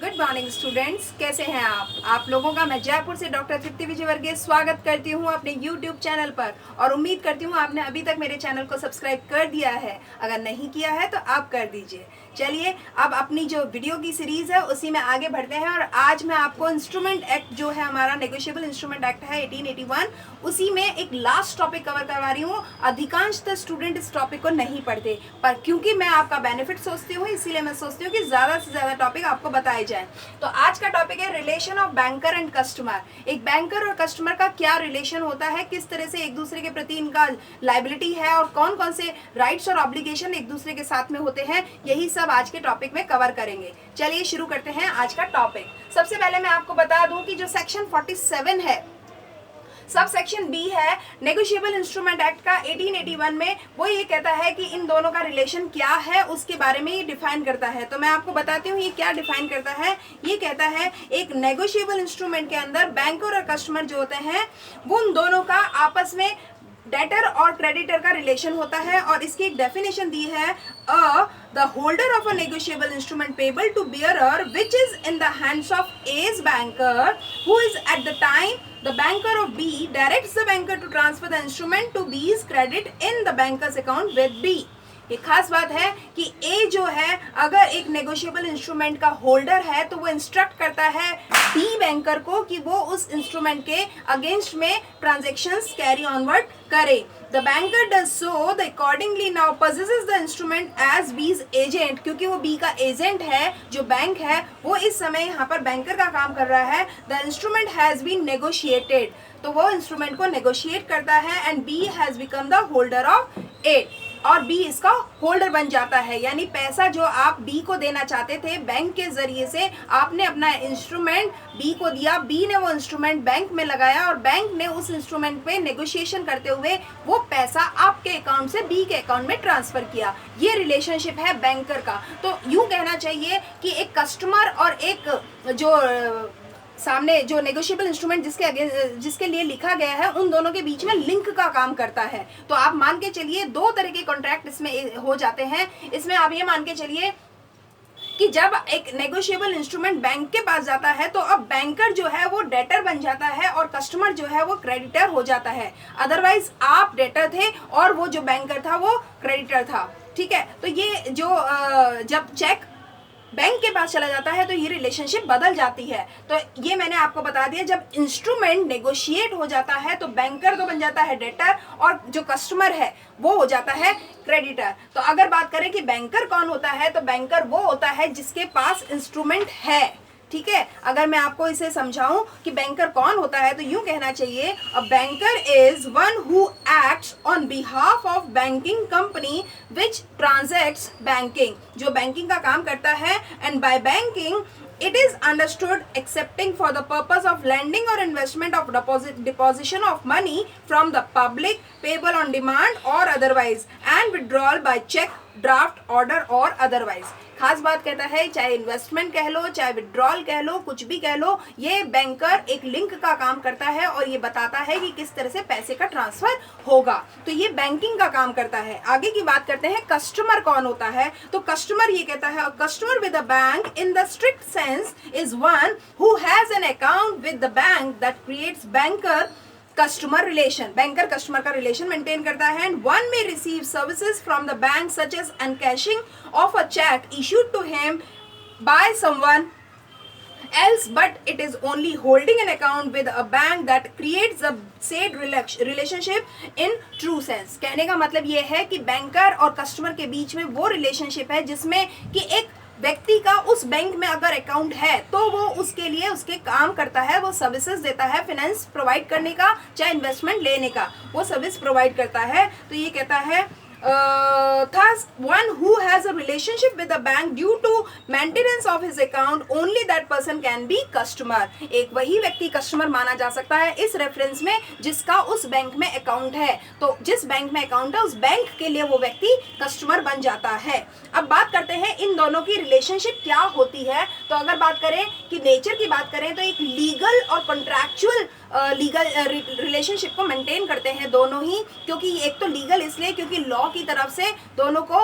Good morning students, कैसे हैं आप लोगों का मैं जयपुर से डॉक्टर तृप्ति विजयवर्गीय स्वागत करती हूं अपने यूट्यूब चैनल पर। और उम्मीद करती हूं आपने अभी तक मेरे चैनल को सब्सक्राइब कर दिया है। अगर नहीं किया है तो आप कर दीजिए। चलिए अब अपनी जो वीडियो की सीरीज है उसी में आगे बढ़ते हैं। और आज मैं आपको इंस्ट्रूमेंट एक्ट जो है हमारा नेगोशिएबल इंस्ट्रूमेंट एक्ट है 1881, उसी में एक लास्ट टॉपिक कवर करवा रही हूँ। अधिकांशतः स्टूडेंट इस टॉपिक को नहीं पढ़ते, पर क्योंकि मैं आपका बेनिफिट सोचती हूँ इसीलिए मैं सोचती हूँ कि ज़्यादा से ज़्यादा टॉपिक आपको बताए जाए। तो आज का टॉपिक है relation of banker and customer. एक बैंकर और कस्टमर का क्या रिलेशन होता है, किस तरह से एक दूसरे के प्रति इनका लायबिलिटी है और कौन कौन से राइट्स और ऑब्लिगेशन एक दूसरे के साथ में होते हैं, यही सब आज के टॉपिक में कवर करेंगे। चलिए शुरू करते हैं आज का टॉपिक। सबसे पहले मैं आपको बता दूं कि जो सेक्शन 47 है, सब सेक्शन बी है नेगोशिएबल इंस्ट्रूमेंट एक्ट का 1881 में, वो ये कहता है कि इन दोनों का रिलेशन क्या है उसके बारे में ये डिफाइन करता है। तो मैं आपको बताती हूँ ये क्या डिफाइन करता है। ये कहता है एक नेगोशिएबल इंस्ट्रूमेंट के अंदर बैंकर और कस्टमर जो होते हैं वो उन दोनों का आपस में डेटर और क्रेडिटर का रिलेशन होता है। और इसकी एक डेफिनेशन दी है, the holder of a negotiable instrument payable to bearer which is in the hands of as banker who is at the time the banker of B directs the banker to transfer the instrument to B's credit in the banker's account with B। ये खास बात है कि A जो है अगर एक negotiable instrument का होल्डर है तो वो इंस्ट्रक्ट करता है B बैंकर को कि वो उस इंस्ट्रूमेंट के अगेंस्ट में ट्रांजैक्शंस कैरी ऑनवर्ड करे। The banker does so, the accordingly now possesses the instrument as B's agent, क्योंकि वो B का एजेंट है, जो बैंक है वो इस समय यहाँ पर बैंकर का काम कर रहा है। The instrument has been negotiated, तो वो इंस्ट्रूमेंट को नेगोशिएट करता है and B has become the holder of it, और बी इसका होल्डर बन जाता है। यानी पैसा जो आप बी को देना चाहते थे बैंक के जरिए से, आपने अपना इंस्ट्रूमेंट बी को दिया, बी ने वो इंस्ट्रूमेंट बैंक में लगाया और बैंक ने उस इंस्ट्रूमेंट पे नेगोशिएशन करते हुए वो पैसा आपके अकाउंट से बी के अकाउंट में ट्रांसफर किया। ये रिलेशनशिप है बैंकर का। तो यूं कहना चाहिए कि एक कस्टमर और एक जो सामने जो नेगोशिएबल इंस्ट्रूमेंट जिसके लिए लिखा गया है उन दोनों के बीच में लिंक का काम करता है। तो आप मान के चलिए दो तरह के कॉन्ट्रैक्ट इसमें हो जाते हैं। इसमें आप ये मान के चलिए कि जब एक नेगोशिएबल इंस्ट्रूमेंट बैंक के पास जाता है तो अब बैंकर जो है वो डेटर बन जाता है और कस्टमर जो है वो क्रेडिटर हो जाता है। अदरवाइज आप डेटर थे और वो जो बैंकर था वो क्रेडिटर था। ठीक है, तो ये जो जब चेक बैंक के पास चला जाता है तो ये रिलेशनशिप बदल जाती है। तो ये मैंने आपको बता दिया, जब इंस्ट्रूमेंट नेगोशिएट हो जाता है तो बैंकर तो बन जाता है डेटर और जो कस्टमर है वो हो जाता है क्रेडिटर। तो अगर बात करें कि बैंकर कौन होता है, तो बैंकर वो होता है जिसके पास इंस्ट्रूमेंट है। ठीक है, अगर मैं आपको इसे समझाऊं कि बैंकर कौन होता है तो यूं कहना चाहिए, a banker is one who acts on behalf of banking company which transacts banking, जो बैंकिंग का काम करता है। And by banking it is understood accepting for the purpose of lending or investment of deposition of money from the public payable on demand or otherwise and withdrawal by check, draft, order or otherwise। खास बात कहता है, चाहे investment कह लो चाहे withdrawal कह लो कुछ भी कह लो, ये बैंकर एक लिंक का काम करता है और ये बताता है कि किस तरह से पैसे का ट्रांसफर होगा। तो ये बैंकिंग का काम करता है। आगे की बात करते हैं कस्टमर कौन होता है। तो कस्टमर ये कहता है, customer with a bank in the strict sense is one who has an account with the bank that creates banker customer relation. Banker customer का रिलेशन मेंटेन करता है। And one may receive services from the bank such as encashing of a cheque issued to him by someone else, but it is only holding an account with a bank that creates the said relationship in true sense। कहने का मतलब ये है कि banker और customer के बीच में वो रिलेशनशिप है जिसमें कि एक व्यक्ति का उस बैंक में अगर अकाउंट है तो वो उसके लिए उसके काम करता है, वो सर्विसेज देता है, फाइनेंस प्रोवाइड करने का चाहे इन्वेस्टमेंट लेने का, वो सर्विस प्रोवाइड करता है। तो ये कहता है thus one who has a relationship with the bank due to maintenance of his account only that person can be customer, एक वही व्यक्ति कस्टमर माना जा सकता है इस रेफरेंस में जिसका उस बैंक में अकाउंट है। तो जिस बैंक में अकाउंट है उस बैंक के लिए वो व्यक्ति कस्टमर बन जाता है। अब बात करते हैं इन दोनों की रिलेशनशिप क्या होती है। तो अगर बात करें कि नेचर की बात करें तो एक लीगल और कॉन्ट्रैक्चुअल लीगल रिलेशनशिप को मेंटेन करते हैं दोनों ही, क्योंकि एक तो लीगल इसलिए क्योंकि लॉ की तरफ से दोनों को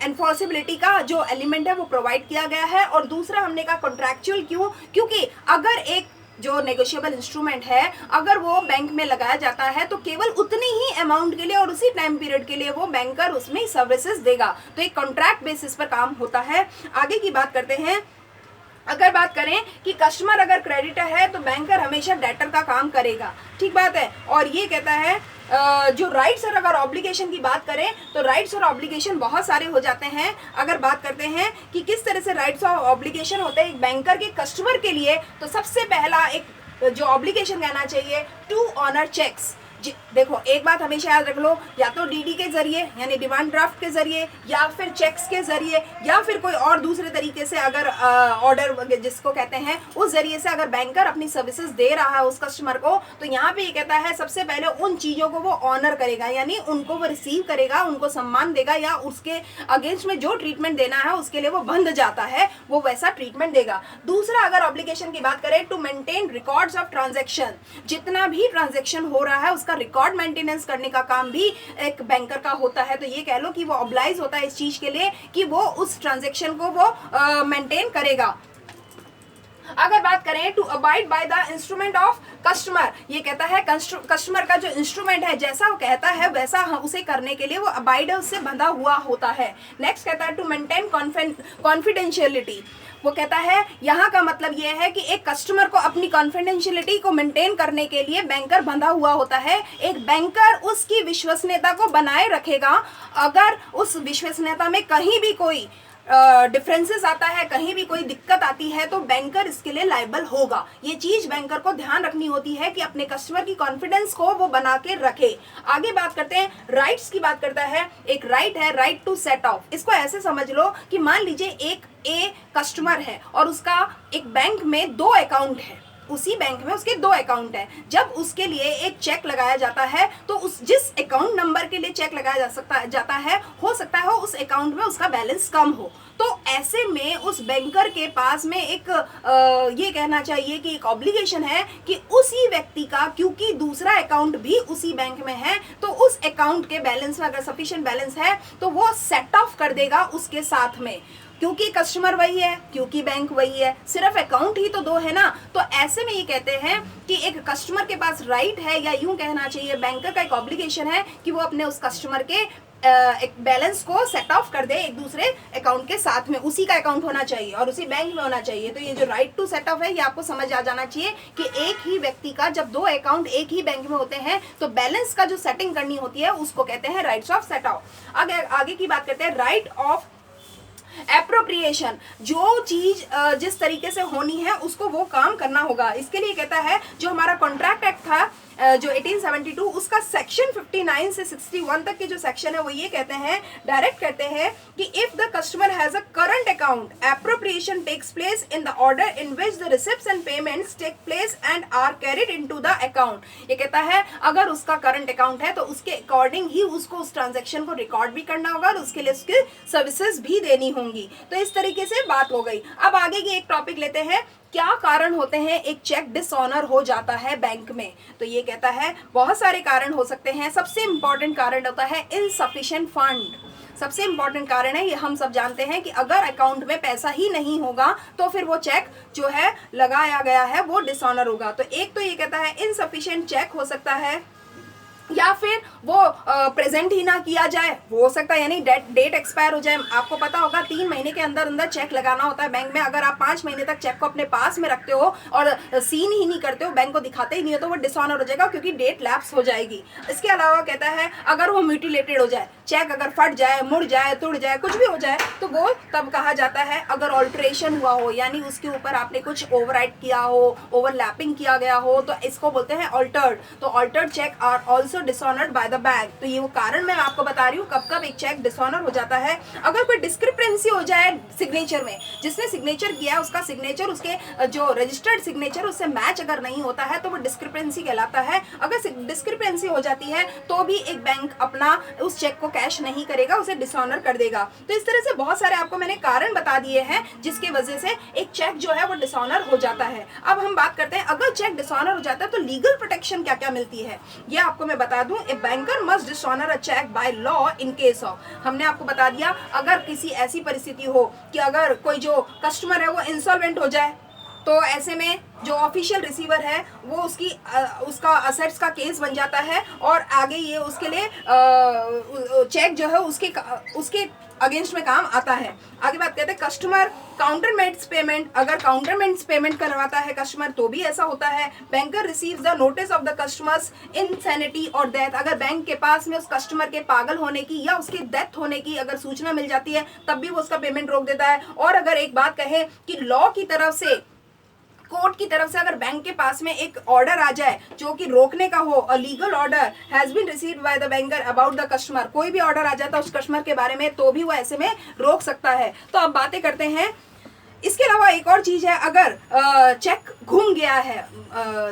एनफोर्सेबिलिटी का जो एलिमेंट है वो प्रोवाइड किया गया है, और दूसरा हमने कहा कॉन्ट्रैक्चुअल क्यों, क्योंकि अगर एक जो नेगोशिएबल इंस्ट्रूमेंट है अगर वो बैंक में लगाया जाता है तो केवल उतनी ही अमाउंट के लिए और उसी टाइम पीरियड के लिए वो बैंकर उसमें सर्विसेज देगा। तो एक कॉन्ट्रैक्ट बेसिस पर काम होता है। आगे की बात करते हैं। अगर बात करें कि कस्टमर अगर क्रेडिटर है तो बैंकर हमेशा डेटर का काम करेगा, ठीक बात है। और ये कहता है जो राइट्स और अगर ऑब्लिगेशन की बात करें तो राइट्स और ऑब्लिगेशन बहुत सारे हो जाते हैं। अगर बात करते हैं कि किस तरह से राइट्स और ऑब्लिगेशन होते हैं एक बैंकर के कस्टमर के लिए, तो सबसे पहला एक जो ऑब्लिगेशन कहना चाहिए टू ऑनर चेक्स। देखो एक बात हमेशा याद रख लो, या तो डीडी के जरिए यानी डिमांड ड्राफ्ट के जरिए, या फिर चेक्स के जरिए, या फिर कोई और दूसरे तरीके से अगर ऑर्डर जिसको कहते हैं उस जरिए से अगर बैंकर अपनी सर्विसेज दे रहा है उस कस्टमर को, तो यहाँ पे ये कहता है सबसे पहले उन चीज़ों को वो ऑनर करेगा, यानी उनको वो रिसीव करेगा, उनको सम्मान देगा, या उसके अगेंस्ट में जो ट्रीटमेंट देना है उसके लिए वो बंध जाता है वो वैसा ट्रीटमेंट देगा। दूसरा अगर ऑब्लिगेशन की बात करें to maintain records of transaction, जितना भी ट्रांजेक्शन हो रहा है उसका रिकॉर्ड मेंटेनेंस करने का काम भी एक बैंकर का होता है। तो ये कह लो कि वो ऑब्लाइज होता है इस चीज के लिए कि वो उस ट्रांजैक्शन को वो मेंटेन करेगा। अगर बात करें to abide by the instrument of customer, ये कहता है कस्टमर का जो इंस्ट्रूमेंट है जैसा वो कहता है वैसा उसे करने के लिए वो अबाइड है, उससे बंधा हुआ होता है। नेक्स्ट कहता है टू मेंटेन कॉन्फिडेंशियलिटी, वो कहता है यहाँ का मतलब ये है कि एक कस्टमर को अपनी कॉन्फिडेंशियलिटी को मेंटेन करने के लिए बैंकर बंधा हुआ होता है। एक बैंकर उसकी विश्वसनीयता को बनाए रखेगा, अगर उस विश्वसनीयता में कहीं भी कोई डिफरेंसेस आता है, कहीं भी कोई दिक्कत आती है तो बैंकर इसके लिए लायबल होगा। ये चीज बैंकर को ध्यान रखनी होती है कि अपने कस्टमर की कॉन्फिडेंस को वो बना के रखे। आगे बात करते हैं राइट्स की बात करता है। एक राइट है राइट टू सेट ऑफ। इसको ऐसे समझ लो कि मान लीजिए एक कस्टमर है और उसका एक बैंक में 2 अकाउंट है, उसी बैंक में उसके 2 अकाउंट है। जब उसके लिए एक चेक लगाया जाता है तो उस जिस अकाउंट नंबर के लिए चेक लगाया जाता है हो सकता है उस अकाउंट में उसका बैलेंस कम हो। तो ऐसे में उस बैंकर के पास में एक ये कहना चाहिए कि एक ऑब्लिगेशन है कि उसी व्यक्ति का, क्योंकि दूसरा अकाउंट भी उसी बैंक में है, तो उस अकाउंट के बैलेंस में अगर सफिशिएंट बैलेंस है तो वो सेट ऑफ कर देगा उसके साथ में, क्योंकि कस्टमर वही है, क्योंकि बैंक वही है, सिर्फ अकाउंट ही तो 2 है ना। तो ऐसे में ये कहते हैं कि एक कस्टमर के पास राइट है, या यूं कहना चाहिए बैंकर का एक ऑब्लिगेशन है कि वो अपने उस कस्टमर के एक बैलेंस को सेट ऑफ कर दे एक दूसरे अकाउंट के साथ में, उसी का अकाउंट होना चाहिए और उसी बैंक में होना चाहिए। तो ये जो राइट टू सेट ऑफ है ये आपको समझ आ जाना चाहिए कि एक ही व्यक्ति का जब 2 अकाउंट एक ही बैंक में होते हैं तो बैलेंस का जो सेटिंग करनी होती है उसको कहते हैं राइट्स ऑफ सेट ऑफ। आगे की बात करते हैं राइट ऑफ एप्रोप्रिएशन। जो चीज जिस तरीके से होनी है उसको वो काम करना होगा। इसके लिए कहता है जो हमारा कॉन्ट्रैक्ट एक्ट था जो 1872 उसका सेक्शन 59 से 61 तक के जो सेक्शन है वो ये कहते हैं, डायरेक्ट कहते हैं कि if the customer has a current account appropriation takes place in the order in which the receipts and payments take place and are carried into the account. ये कहता है अगर उसका करंट अकाउंट है तो उसके अकॉर्डिंग ही उसको उस ट्रांजेक्शन को रिकॉर्ड भी करना होगा और उसके लिए उसकी सर्विसेज भी देनी होंगी। तो इस तरीके से बात हो गई। अब आगे की एक टॉपिक लेते हैं, क्या कारण होते हैं एक चेक डिसऑनर हो जाता है बैंक में। तो ये कहता है बहुत सारे कारण हो सकते हैं। सबसे इंपॉर्टेंट कारण होता है इनसफिशिएंट फंड। सबसे इंपॉर्टेंट कारण है, ये हम सब जानते हैं कि अगर अकाउंट में पैसा ही नहीं होगा तो फिर वो चेक जो है लगाया गया है वो डिसऑनर होगा। तो एक तो ये कहता है इनसफिशिएंट चेक हो सकता है, या फिर वो प्रेजेंट ही ना किया जाए, वो हो सकता है, यानी डेट एक्सपायर हो जाए। आपको पता होगा 3 महीने के अंदर अंदर चेक लगाना होता है बैंक में। अगर आप 5 महीने तक चेक को अपने पास में रखते हो और सीन ही नहीं करते हो, बैंक को दिखाते ही नहीं हो, तो वो डिसऑनर हो जाएगा क्योंकि डेट लैप्स हो जाएगी। इसके अलावा कहता है अगर वो म्यूटिलेटेड हो जाए, चेक अगर फट जाए, मुड़ जाए, तुड़ जाए, कुछ भी हो जाए, तो वो तब कहा जाता है अगर ऑल्ट्रेशन हुआ हो, यानी उसके ऊपर आपने कुछ ओवरराइट किया हो, ओवरलैपिंग किया गया हो, तो इसको बोलते हैं ऑल्टर्ड। तो altered cheque are also also dishonoured by the bank. तो ये वो कारण मैं आपको बता रही हूँ कब कब एक चेक डिसऑनर हो जाता है। अगर कोई डिस्क्रिपेंसी हो जाए सिग्नेचर में, जिसने सिग्नेचर किया है उसका सिग्नेचर उसके जो रजिस्टर्ड सिग्नेचर उससे मैच अगर नहीं होता है तो वो डिस्क्रिपेंसी कहलाता है। अगर डिस्क्रिपेंसी हो जाती है तो भी एक बैंक अपना उस चेक को कैश नहीं करेगा, उसे डिसऑनर कर देगा। तो इस तरह से बहुत सारे आपको मैंने कारण बता दिए हैं जिसकी वजह से एक चेक जो है वो डिसऑनर हो जाता है। अब हम बात करते हैं अगर चेक डिसऑनर हो जाता है तो लीगल प्रोटेक्शन क्या क्या मिलती है, ये आपको मैं बता दूं। A banker must dishonour a cheque by law in case of, हमने आपको बता दिया अगर किसी ऐसी परिस्थिति हो कि अगर कोई जो कस्टमर है वो इंसॉल्वेंट हो जाए, तो ऐसे में जो ऑफिशियल रिसीवर है वो उसका असेट्स का केस बन जाता है और आगे ये उसके लिए चेक जो है उसके अगेंस्ट में काम आता है। आगे बात करते हैं कस्टमर काउंटरमेंट्स पेमेंट, अगर काउंटरमेंट्स पेमेंट करवाता है कस्टमर तो भी ऐसा होता है। Banker receives the notice of the customers insanity और डेथ, अगर बैंक के पास में उस कस्टमर के पागल होने की या उसकी डेथ होने की अगर सूचना मिल जाती है तब भी वो उसका पेमेंट रोक देता है। और अगर एक बात कहे कि लॉ की तरफ से, कोर्ट की तरफ से अगर बैंक के पास में एक ऑर्डर आ जाए जो कि रोकने का हो, a legal order has been received by the banker about the customer, कोई भी ऑर्डर आ जाता है उस कस्टमर के बारे में तो भी वो ऐसे में रोक सकता है। तो अब बातें करते हैं। इसके अलावा एक और चीज है, अगर चेक घूम गया है,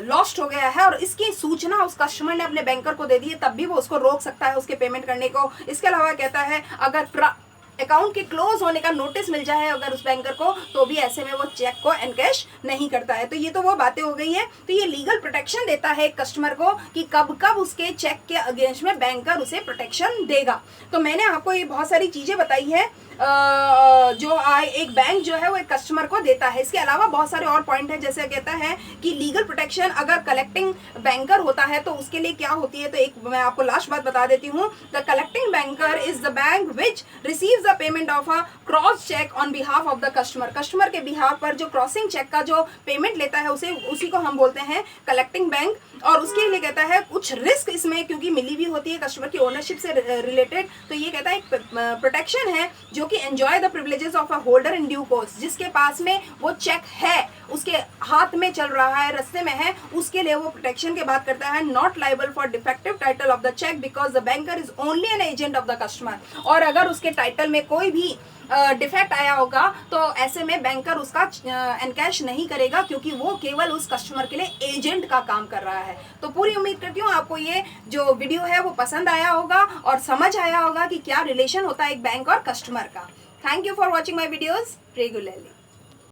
लॉस्ट हो गया है और इसकी सूचना उस कस्टमर ने अपने बैंकर को दे दी है तब भी वो उसको रोक सकता है उसके पेमेंट करने को। इसके अलावा कहता है अगर अकाउंट के क्लोज होने का नोटिस मिल जाए अगर उस बैंकर को तो भी ऐसे में वो चेक को एनकैश नहीं करता है। तो ये तो वो बातें हो गई हैं। तो ये लीगल प्रोटेक्शन देता है कस्टमर को कि कब कब उसके चेक के अगेंस्ट में बैंकर उसे प्रोटेक्शन देगा। तो मैंने आपको ये बहुत सारी चीजें बताई है जो एक बैंक जो है वो एक कस्टमर को देता है। इसके अलावा बहुत सारे और पॉइंट है, जैसे कहता है कि लीगल प्रोटेक्शन अगर कलेक्टिंग बैंकर होता है तो उसके लिए क्या होती है। तो एक मैं आपको लास्ट बात बता देती हूँ। The collecting banker is the bank which receives the payment of a cross cheque on behalf of the customer, customer के बिहाफ पर जो क्रॉसिंग चेक का जो पेमेंट लेता है उसी को हम बोलते हैं कलेक्टिंग बैंक। और उसके लिए कहता है कुछ रिस्क इसमें क्योंकि मिली भी होती है कस्टमर की ओनरशिप से रिलेटेड, तो ये कहता है एक प्रोटेक्शन है जो कि enjoy the privileges of a holder in due course, जिसके पास में वो चेक है, उसके हाथ में चल रहा है, रास्ते में है, उसके लिए वो प्रोटेक्शन की बात करता है। Not liable for defective title of the cheque because the banker is only an agent of the customer, और अगर उसके टाइटल में कोई भी डिफेक्ट आया होगा तो ऐसे में बैंकर उसका एनकैश नहीं करेगा क्योंकि वो केवल उस कस्टमर के लिए एजेंट का काम कर रहा है। तो पूरी उम्मीद करती हूँ आपको ये जो वीडियो है वो पसंद आया होगा और समझ आया होगा कि क्या रिलेशन होता है एक बैंक और कस्टमर का। Thank you for watching my videos regularly.